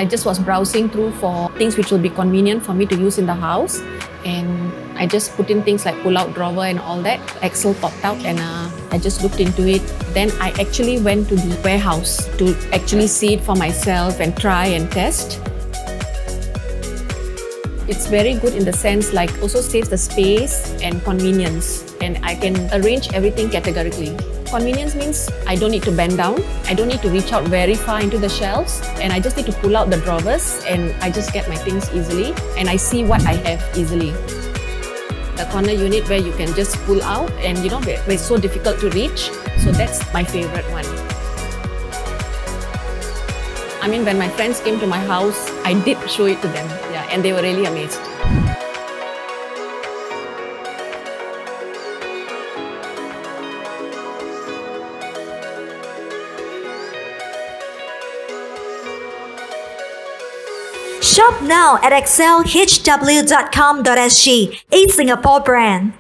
I just was browsing through for things which will be convenient for me to use in the house, and I just put in things like pull-out drawer and all that. Excel popped out and I just looked into it. Then I actually went to the warehouse to actually see it for myself and try and test. It's very good in the sense like also saves the space and convenience, and I can arrange everything categorically. Convenience means I don't need to bend down, I don't need to reach out very far into the shelves, and I just need to pull out the drawers and I just get my things easily and I see what I have easily. The corner unit where you can just pull out and where it's so difficult to reach, so that's my favorite one. When my friends came to my house, I did show it to them, and they were really amazed. Shop now at excelhw.com.sg, a Singapore brand.